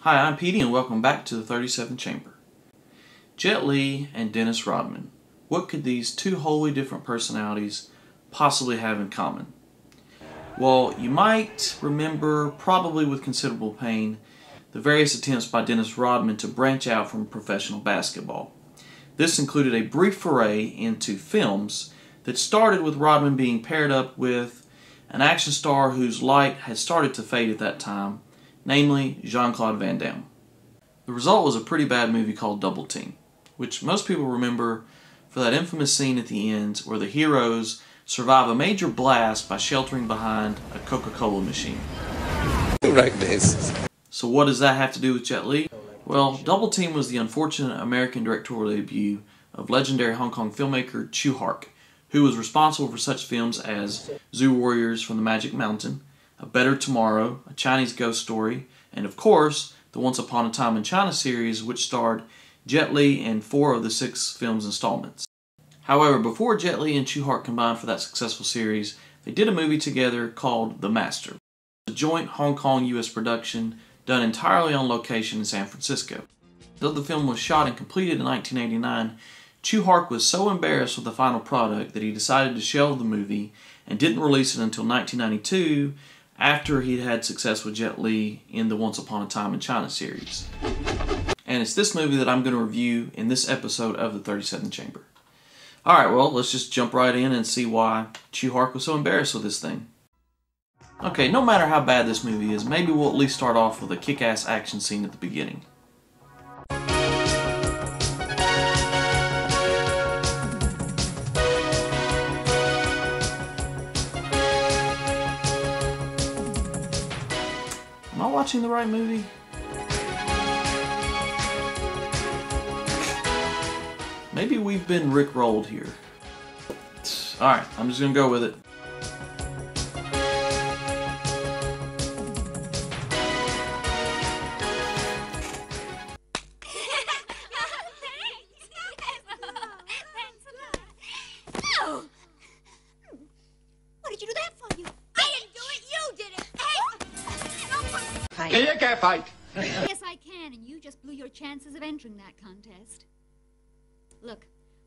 Hi, I'm Petey and welcome back to the 37th Chamber. Jet Li and Dennis Rodman. What could these two wholly different personalities possibly have in common? Well, you might remember, probably with considerable pain, the various attempts by Dennis Rodman to branch out from professional basketball. This included a brief foray into films that started with Rodman being paired up with an action star whose light had started to fade at that time, namely Jean-Claude Van Damme. The result was a pretty bad movie called Double Team, which most people remember for that infamous scene at the end where the heroes survive a major blast by sheltering behind a Coca-Cola machine. Right, this. So what does that have to do with Jet Li? Well, Double Team was the unfortunate American directorial debut of legendary Hong Kong filmmaker Tsui Hark, who was responsible for such films as Zoo Warriors from the Magic Mountain, A Better Tomorrow, A Chinese Ghost Story, and of course, the Once Upon a Time in China series, which starred Jet Li in 4 of the 6 film's installments. However, before Jet Li and Tsui Hark combined for that successful series, they did a movie together called The Master, a joint Hong Kong-US production done entirely on location in San Francisco. Though the film was shot and completed in 1989, Tsui Hark was so embarrassed with the final product that he decided to shelve the movie and didn't release it until 1992 after he'd had success with Jet Li in the Once Upon a Time in China series. And it's this movie that I'm going to review in this episode of the 37th Chamber. Alright, well, let's just jump right in and see why Tsui Hark was so embarrassed with this thing. Okay, no matter how bad this movie is, maybe we'll at least start off with a kick-ass action scene at the beginning. Am I watching the right movie? Maybe we've been rickrolled here. Alright, I'm just gonna go with it. What did you do that for? I didn't do it, you did it! Hey! Can you can't fight? Yes, I can, and you just blew your chances of entering that contest. Look,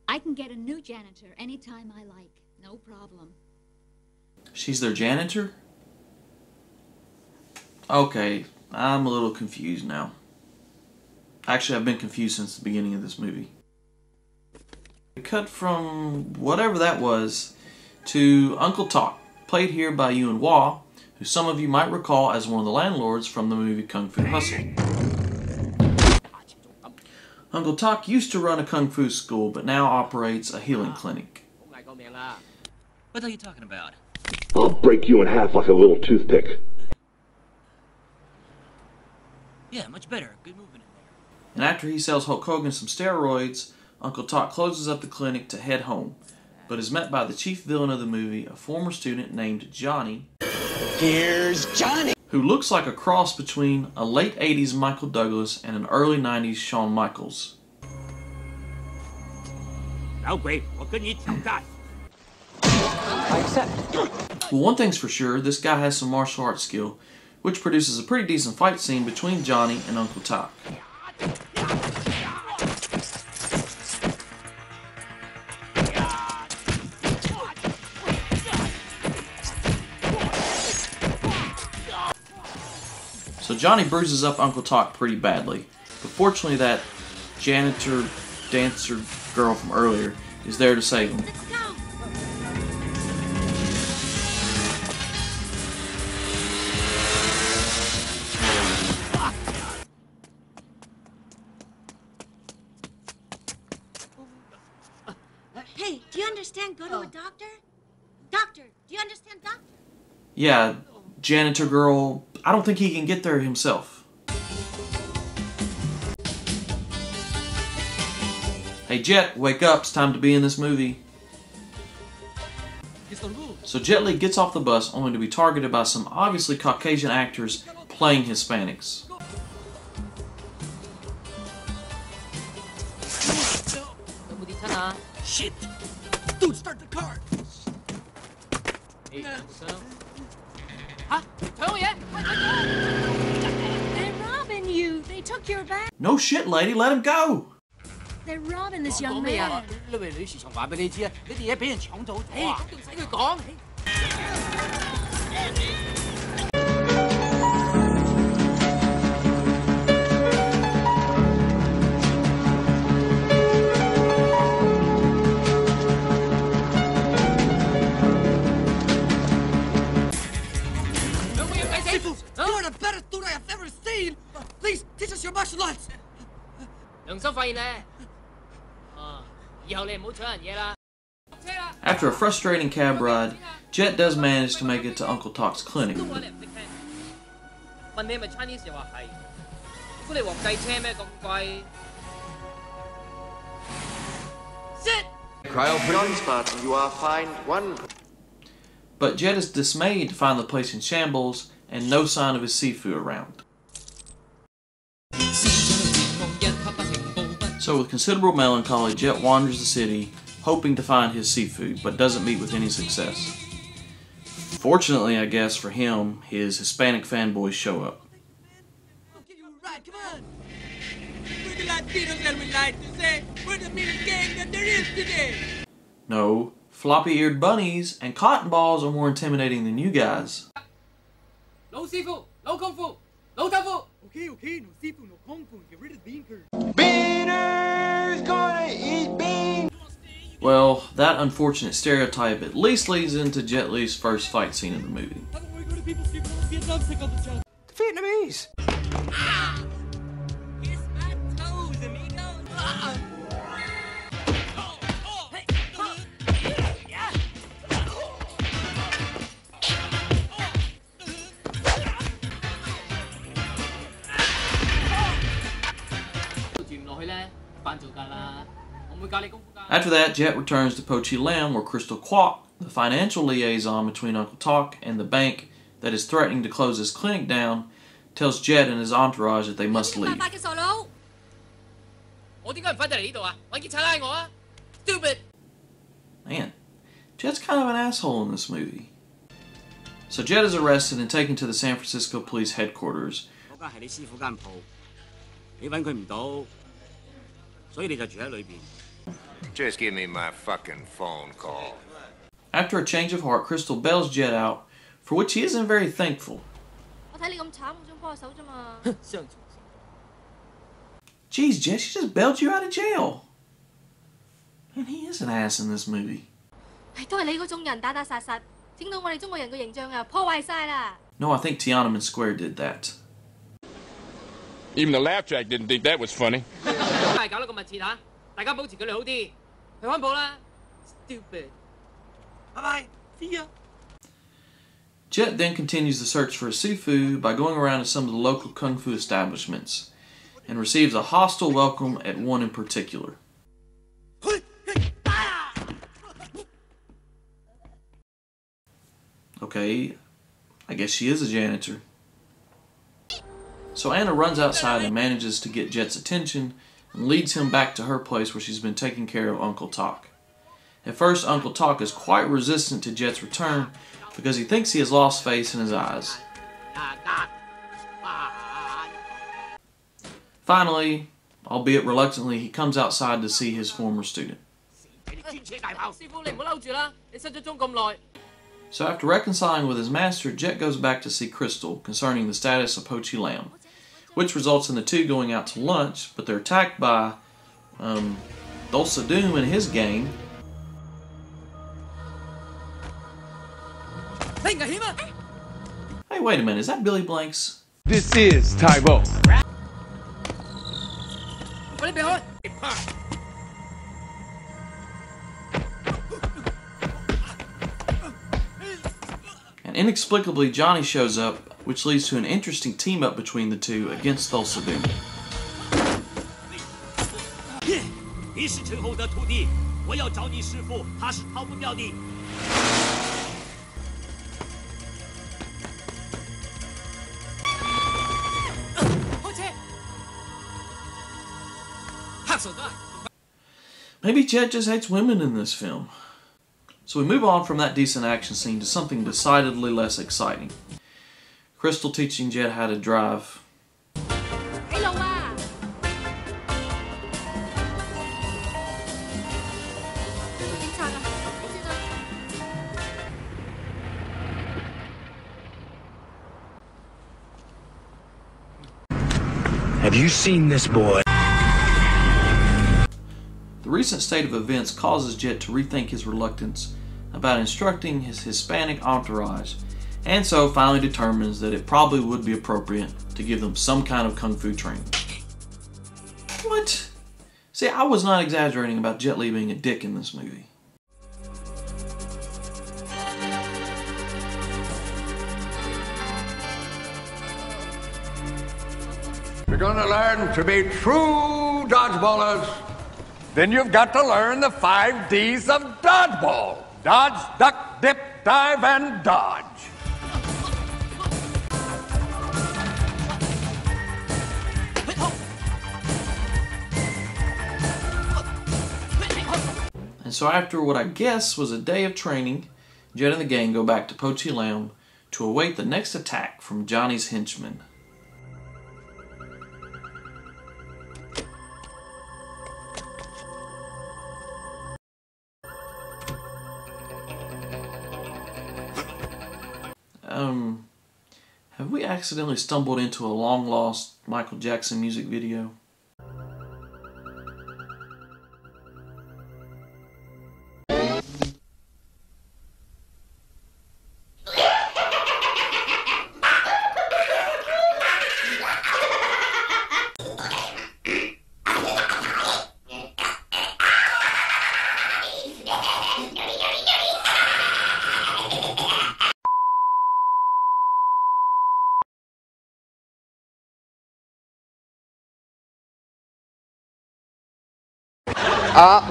I can get a new janitor anytime I like. No problem. She's their janitor? Okay, I'm a little confused now. Actually, I've been confused since the beginning of this movie. We cut from whatever that was to Uncle Tok, played here by Yuen Wah, who some of you might recall as one of the landlords from the movie Kung Fu Hustle. Uncle Tok used to run a Kung Fu school, but now operates a healing clinic. What are you talking about? I'll break you in half like a little toothpick. Yeah, much better. Good movement in there. And after he sells Hulk Hogan some steroids, Uncle Tok closes up the clinic to head home, but is met by the chief villain of the movie, a former student named Johnny. Here's Johnny. Who looks like a cross between a late 80s Michael Douglas and an early 90s Shawn Michaels. I accept. Well, one thing's for sure, this guy has some martial arts skill, which produces a pretty decent fight scene between Johnny and Uncle Tok. So Johnny bruises up Uncle Tok pretty badly, but fortunately that janitor dancer girl from earlier is there to save him. Let's go! Hey, do you understand go to a doctor? Doctor, do you understand doctor? Yeah, janitor girl, I don't think he can get there himself. Hey Jet, wake up, it's time to be in this movie. So Jet Li gets off the bus only to be targeted by some obviously Caucasian actors playing Hispanics. Shit! Dude, start the car! Hey, Robin, you... Look, you're back. No shit, lady, let him go! They're robbing this young man. 呢位女士仲話俾你知啊，你啲嘢俾人搶走咗啊！咁仲使佢講？ You're the best dude I have ever seen! Please, teach us your martial arts! 良心發現咧，以後你唔好搶人嘢啦。 After a frustrating cab ride, Jet does manage to make it to Uncle Toc's clinic. 都話你唔識聽，問你係咪 Chinese 又話係，估你皇帝車咩咁貴 ？Shit！ Button, you are fined 1. But Jet is dismayed to find the place in shambles and no sign of his Sifu around. So with considerable melancholy, Jet wanders the city, hoping to find his seafood, but doesn't meet with any success. Fortunately, I guess, for him, his Hispanic fanboys show up. I'll give you a ride, come on! We're the Latinos that we like to say. We're the meanest gang that there is today! No, floppy-eared bunnies and cotton balls are more intimidating than you guys. 老師傅，老功夫，老豆腐。 Okay, no seafood, no kung fu, get rid of the bean curd. Beaner's gonna eat beans! Well, that unfortunate stereotype at least leads into Jet Li's first fight scene in the movie. How about we go to people's people and Vietnam sick on the job? The Vietnamese! Kiss my toes, amigos! After that, Jet returns to Po Chi Lam, where Crystal Kwok, the financial liaison between Uncle Toc and the bank that is threatening to close his clinic down, tells Jet and his entourage that they must leave. 我點解唔翻到嚟呢度啊？揾警察拉我啊 ！Stupid！ Man, Jet's kind of an asshole in this movie. So Jet is arrested and taken to the San Francisco police headquarters. 嗰間係你師傅間鋪，你揾佢唔到，所以你就住喺裏邊。 Just give me my fucking phone call. After a change of heart, Crystal bails Jet out, for which he isn't very thankful. 我睇你咁慘，我想幫下手啫嘛。相從。 Jeez, Jet, she just bailed you out of jail. Man, he is an ass in this movie. 都係你嗰種人打打殺殺，整到我哋中國人嘅形象啊破壞晒啦。 No, I think Tiananmen Square did that. Even the laugh track didn't think that was funny. 係搞到咁密切嚇，大家保持距離好啲，去翻鋪啦。Stupid。Bye bye. See ya. Jet then continues the search for Sifu by going around to some of the local kung fu establishments and receives a hostile welcome at one in particular. Okay, I guess she is a janitor. So Anna runs outside and manages to get Jet's attention and leads him back to her place where she's been taking care of Uncle Toc. At first, Uncle Toc is quite resistant to Jet's return because he thinks he has lost faith in his eyes. Finally, albeit reluctantly, he comes outside to see his former student. 師傅，你唔好嬲住啦，你失咗蹤咁耐。 So after reconciling with his master, Jet goes back to see Crystal concerning the status of Po Chi Lam, which results in the two going out to lunch, but they're attacked by, Dulce Doom and his gang. Hey, wait a minute, is that Billy Blanks? This is Tybo. 快啲避開！ And inexplicably, Johnny shows up, which leads to an interesting team-up between the two against Dulce Doom. 你是陈后的徒弟，我要找你师傅，他是逃不掉的。 Maybe Jet just hates women in this film. So we move on from that decent action scene to something decidedly less exciting. Crystal teaching Jet how to drive. 起路啊！ Have you seen this boy? The recent state of events causes Jet to rethink his reluctance about instructing his Hispanic entourage, and so finally determines that it probably would be appropriate to give them some kind of kung fu training. What? See, I was not exaggerating about Jet Li being a dick in this movie. You're gonna learn to be true dodgeballers. Then you've got to learn the 5 Ds of dodgeball. Dodge, duck, dip, dive, and dodge. And so after what I guess was a day of training, Jet and the gang go back to Po Chi Lam to await the next attack from Johnny's henchmen. Have we accidentally stumbled into a long-lost Michael Jackson music video?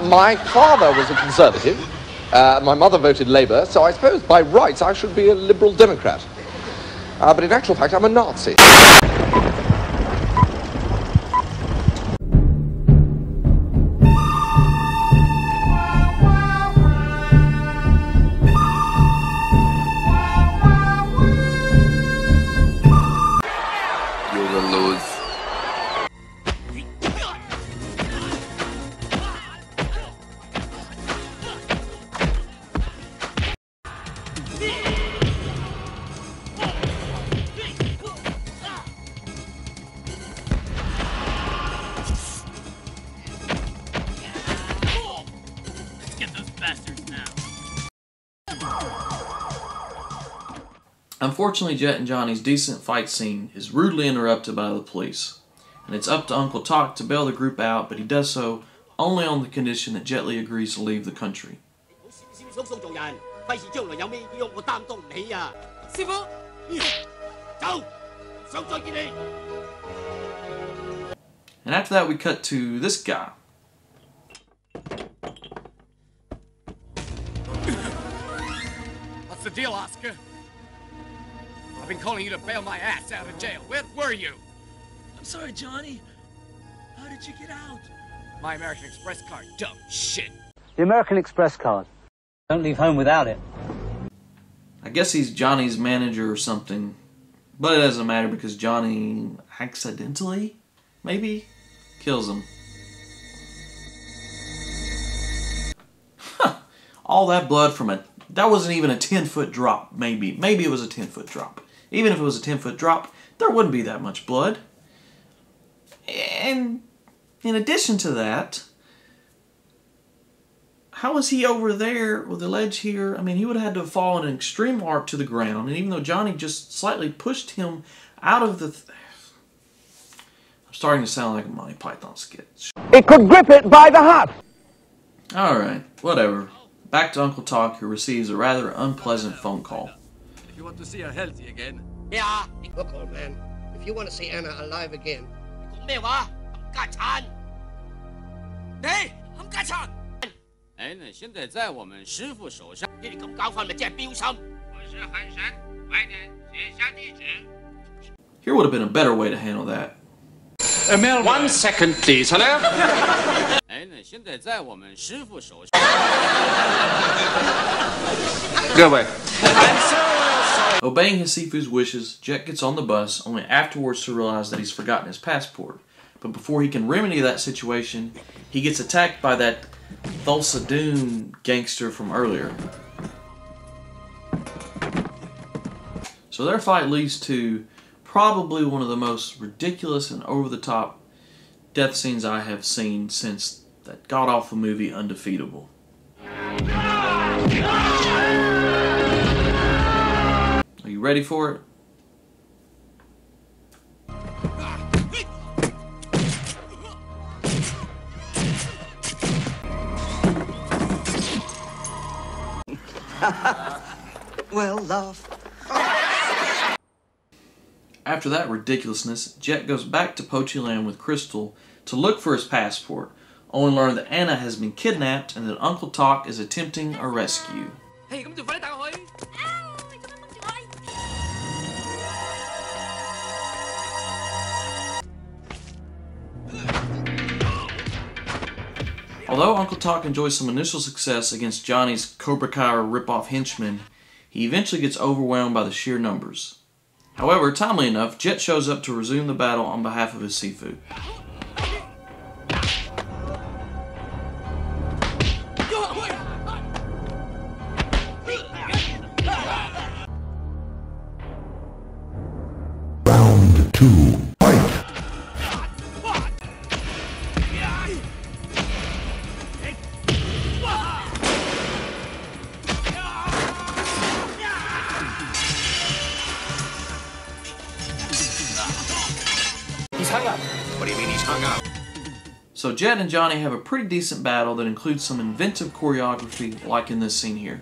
My father was a Conservative. My mother voted Labour, so I suppose by rights I should be a Liberal Democrat. But in actual fact, I'm a Nazi. You will lose. Unfortunately, Jet and Johnny's decent fight scene is rudely interrupted by the police, and it's up to Uncle Tok to bail the group out, but he does so only on the condition that Jet Li agrees to leave the country. And after that we cut to this guy. What's the deal, Oscar? I've been calling you to bail my ass out of jail. Where were you? I'm sorry, Johnny. How did you get out? My American Express card. Dumb shit. The American Express card. Don't leave home without it. I guess he's Johnny's manager or something. But it doesn't matter because Johnny accidentally, maybe, kills him. Huh. All that blood from that wasn't even a 10-foot drop, maybe. Maybe it was a 10-foot drop. Even if it was a 10-foot drop, there wouldn't be that much blood. And in addition to that, how was he over there with the ledge here? I mean, he would have had to have fallen an extreme arc to the ground, and even though Johnny just slightly pushed him out of the... I'm starting to sound like a Monty Python sketch. It could grip it by the hat! Alright, whatever. Back to Uncle Tok, who receives a rather unpleasant phone call. If you want to see her healthy again. Yeah. Look, old man, if you want to see Anna alive again. Hey, Here would have been a better way to handle that. 1 second, please. Hello? Go away. Obeying his Sifu's wishes, Jet gets on the bus, only afterwards to realize that he's forgotten his passport. But before he can remedy that situation, he gets attacked by that Thulsa Doom gangster from earlier. So their fight leads to probably one of the most ridiculous and over-the-top death scenes I have seen since that god-awful movie Undefeatable. Are you ready for it? Well, laugh. After that ridiculousness, Jet goes back to Pochi Land with Crystal to look for his passport, only to learn that Anna has been kidnapped and that Uncle Talk is attempting a rescue. Hey, 咁就快啲打佢！ Although Uncle Talk enjoys some initial success against Johnny's Cobra Kai rip-off henchmen, he eventually gets overwhelmed by the sheer numbers. However, timely enough, Jet shows up to resume the battle on behalf of his seafood. Round 2. He's hung up. What do you mean he's hung up? So Jet and Johnny have a pretty decent battle that includes some inventive choreography like in this scene here.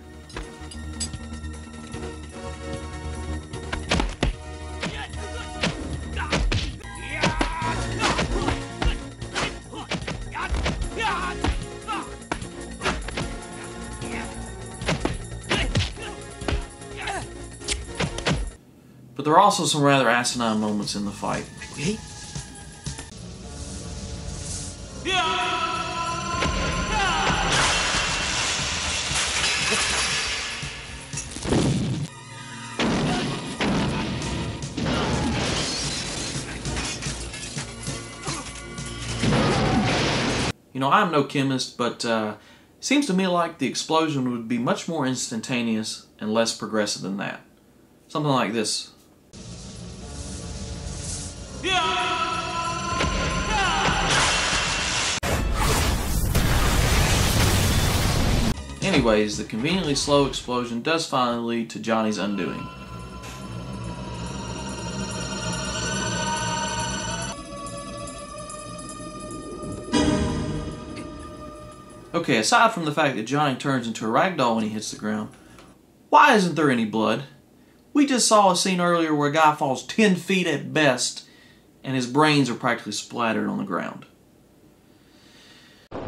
But there are also some rather asinine moments in the fight. You know, I'm no chemist, but it seems to me like the explosion would be much more instantaneous and less progressive than that. Something like this. Anyways, the conveniently slow explosion does finally lead to Johnny's undoing. Okay, aside from the fact that Johnny turns into a ragdoll when he hits the ground, why isn't there any blood? We just saw a scene earlier where a guy falls 10 feet at best and his brains are practically splattered on the ground.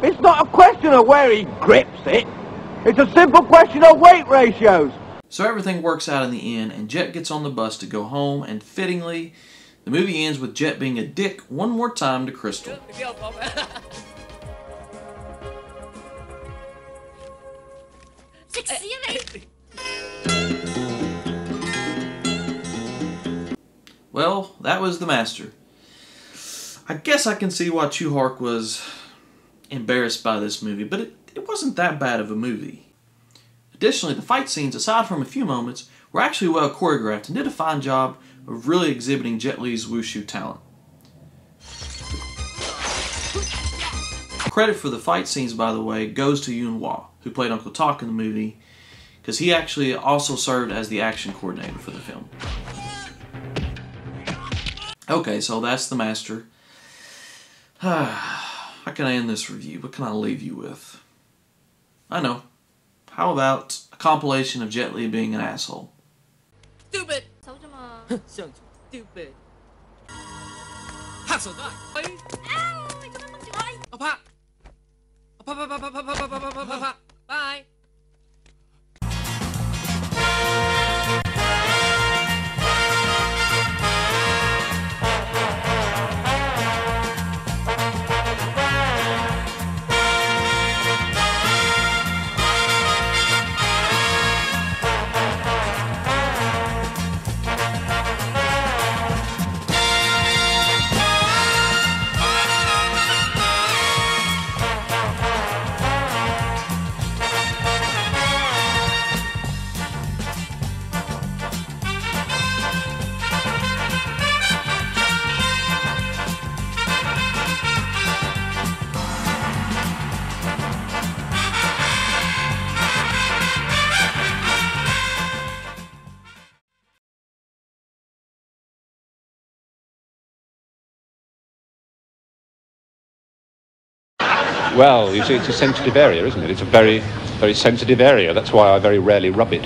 It's not a question of where he grips it. It's a simple question of weight ratios. So everything works out in the end, and Jet gets on the bus to go home, and fittingly, the movie ends with Jet being a dick one more time to Crystal. Well, that was The Master. I guess I can see why Hark was embarrassed by this movie, but it wasn't that bad of a movie. Additionally, the fight scenes, aside from a few moments, were actually well choreographed and did a fine job of really exhibiting Jet Li's wushu talent. Credit for the fight scenes, by the way, goes to Yun-Hwa, who played Uncle Talk in the movie, because he actually also served as the action coordinator for the film. Okay, so that's The Master. How can I end this review? What can I leave you with? I know. How about a compilation of Jet Li being an asshole? Stupid! 相處 stupid！ 黑手帶，我拍，我拍，拜。Well, you see, it's a sensitive area, isn't it? It's a very, very sensitive area. That's why I very rarely rub it.